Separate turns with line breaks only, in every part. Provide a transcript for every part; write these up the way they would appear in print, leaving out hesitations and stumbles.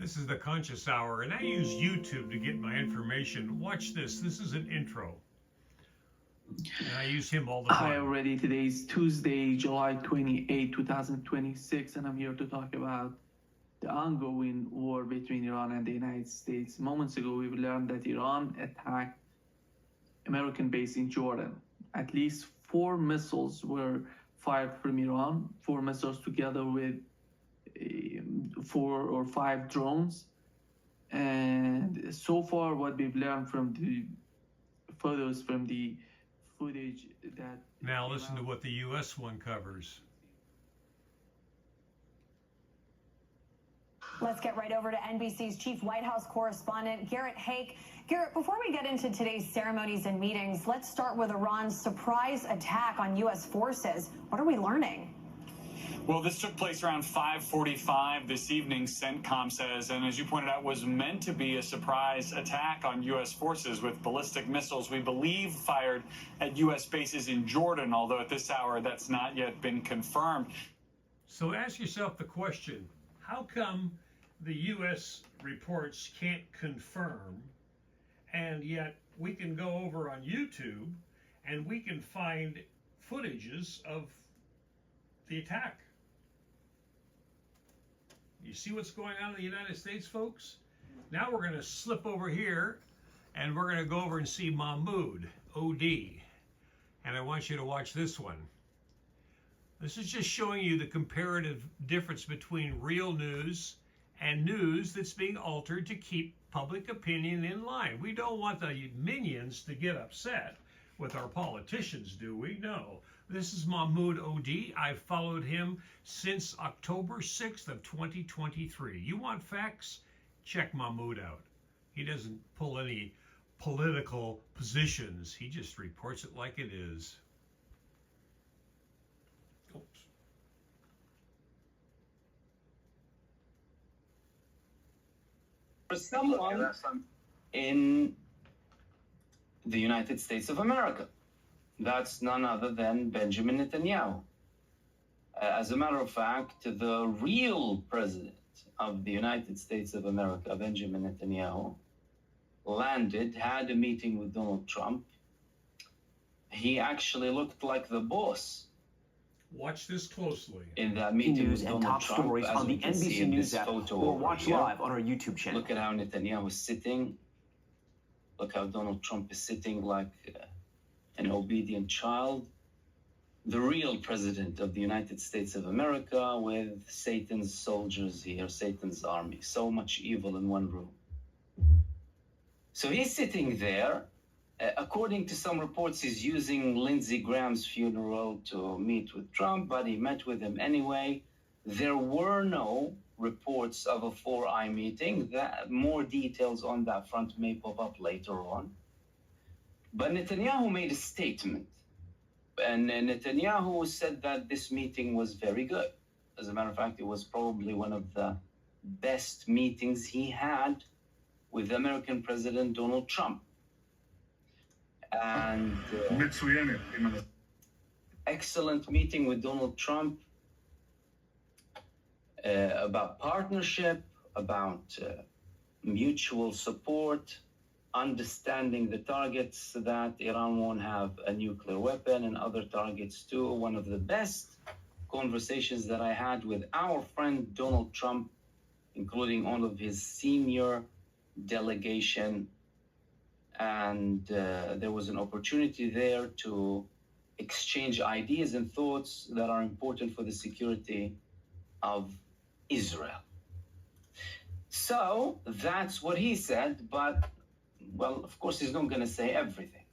This is the Conscious Hour, and I use YouTube to get my information. Watch this. This is an intro. And I use him all the time.
Hi, already. Today is Tuesday, July 28, 2026, and I'm here to talk about the ongoing war between Iran and the United States. Moments ago, we learned that Iran attacked American base in Jordan. At least 4 missiles were fired from Iran, 4 missiles together with 4 or 5 drones. And so far, what we've learned from the photos, from the footage that...
Now listen to what the U.S. one covers.
Let's get right over to NBC's chief White House correspondent, Garrett Haake. Garrett, before we get into today's ceremonies and meetings, let's start with Iran's surprise attack on U.S. forces. What are we learning?
Well, this took place around 5:45 this evening, CENTCOM says, and as you pointed out, was meant to be a surprise attack on U.S. forces with ballistic missiles, we believe, fired at U.S. bases in Jordan, although at this hour that's not yet been confirmed.
So ask yourself the question, how come the U.S. reports can't confirm, and yet we can go over on YouTube and we can find footages of the attack? You see what's going on in the United States, folks? Now we're going to slip over here and we're going to go over and see Mahmoud, O.D. And I want you to watch this one. This is just showing you the comparative difference between real news and news that's being altered to keep public opinion in line. We don't want the minions to get upset with our politicians, do we? No. This is Mahmoud O.D. I've followed him since October 6th of 2023. You want facts? Check Mahmoud out. He doesn't pull any political positions. He just reports it like it is. Oops.
For someone in the United States of America. That's none other than Benjamin Netanyahu. As a matter of fact, the real president of the United States of America, Benjamin Netanyahu, landed, had a meeting with Donald Trump. He actually looked like the boss.
Watch this closely.
In that meeting
News
with
and
Donald
top
Trump,
stories
as
on the
we can see
NBC
in
News
this
app
photo
or
over
watch
here.
live on our YouTube channel.
Look at how Netanyahu is sitting. Look how Donald Trump is sitting like an obedient child. The real president of the United States of America with Satan's soldiers here, Satan's army. So much evil in one room. So he's sitting there. According to some reports, he's using Lindsey Graham's funeral to meet with Trump, but he met with him anyway. There were no reports of a 4-eye meeting. More details on that front may pop up later on. But Netanyahu made a statement. And Netanyahu said that this meeting was very good. As a matter of fact, it was probably one of the best meetings he had with American President Donald Trump. And excellent meeting with Donald Trump about partnership, about mutual support, understanding the targets that Iran won't have a nuclear weapon and other targets too. One of the best conversations that I had with our friend Donald Trump, including all of his senior delegation. And there was an opportunity there to exchange ideas and thoughts that are important for the security of Israel. So that's what he said, but, well, of course, he's not going to say everything.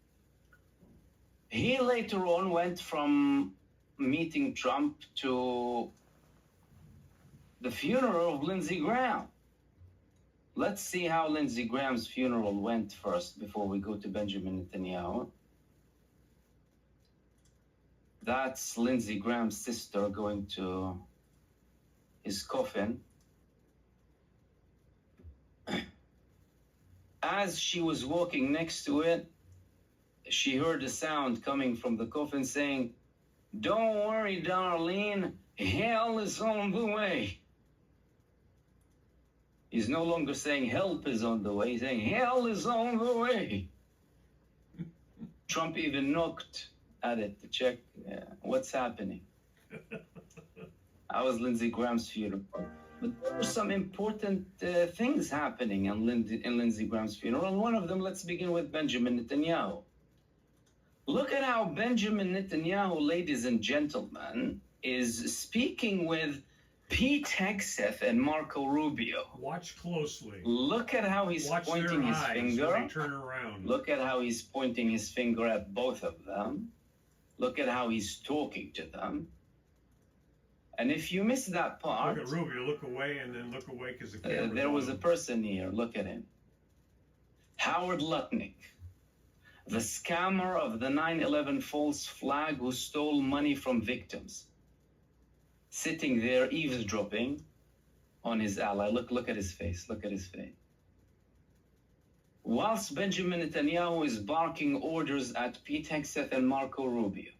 He later on went from meeting Trump to the funeral of Lindsey Graham. Let's see how Lindsey Graham's funeral went first before we go to Benjamin Netanyahu. That's Lindsey Graham's sister going to his coffin. As she was walking next to it, she heard a sound coming from the coffin saying, "Don't worry, Darlene, hell is on the way." He's no longer saying help is on the way. He's saying hell is on the way. Trump even knocked at it to check what's happening. I was Lindsey Graham's funeral. But there were some important things happening in Lindsey Graham's funeral. And one of them, let's begin with Benjamin Netanyahu. Look at how Benjamin Netanyahu, ladies and gentlemen, is speaking with Pete Hegseth and Marco Rubio.
Watch closely.
Look at how he's
Watch
pointing
their
his
eyes
finger.
when they turn around.
Look at how he's pointing his finger at both of them. Look at how he's talking to them. And if you miss that part,
Look at Rubio, look away, and then look away because the camera's
there was
on
a
him.
person here. Look at him. Howard Lutnick, the scammer of the 9/11 false flag who stole money from victims, sitting there eavesdropping on his ally. Look at his face. Look at his face. Whilst Benjamin Netanyahu is barking orders at Pete Hegseth and Marco Rubio.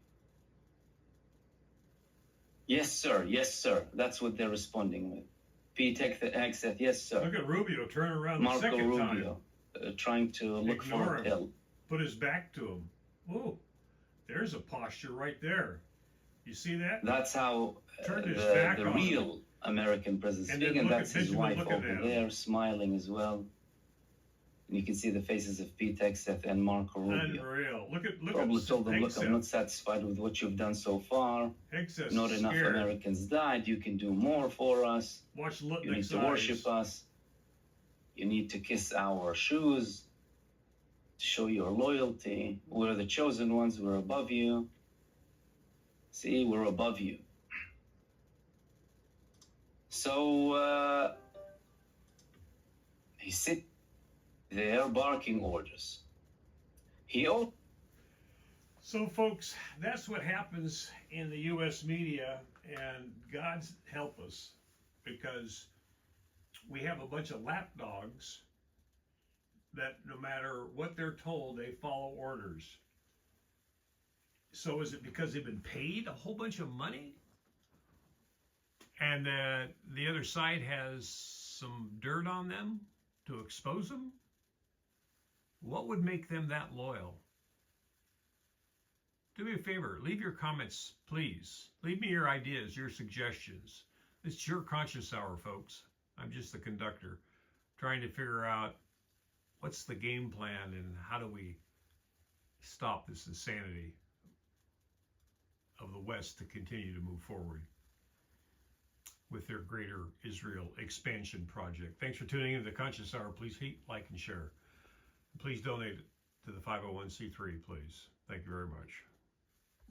Yes, sir. Yes, sir. That's what they're responding with. Pete Hegseth, yes, sir.
Look at Rubio turn around the
Marco
second time.
Rubio, trying to look
Ignore
for
him.
help.
Put his back to him. Whoa, there's a posture right there. You see that?
That's how
Turned his back
the
on
real American president
And then
speaking, and
look
that's
at
his
Benjamin
wife
looking
over
at him.
there, smiling as well. And you can see the faces of Pete Hegseth and Marco Rubio.
Unreal. Look
Probably
at
told them, look, I'm not
Hegseth.
satisfied with what you've done so far.
Hegseth's
Not enough
scared.
Americans died. You can do more for us.
Watch
You need
Lutnick's
to
eyes.
worship us. You need to kiss our shoes to show your loyalty. We're the chosen ones. We're above you. See, we're above you. So he sit there barking orders. He also
So, folks, that's what happens in the U.S. media, and God help us, because we have a bunch of lapdogs that no matter what they're told, they follow orders. So is it because they've been paid a whole bunch of money? And the other side has some dirt on them to expose them? What would make them that loyal? Do me a favor, leave your comments, please. Leave me your ideas, your suggestions. It's your conscious hour, folks. I'm just the conductor, trying to figure out what's the game plan and how do we stop this insanity of the West to continue to move forward with their greater Israel expansion project. Thanks for tuning in to the Conscious Hour. Please like and share. Please donate to the 501c3, please. Thank you very much.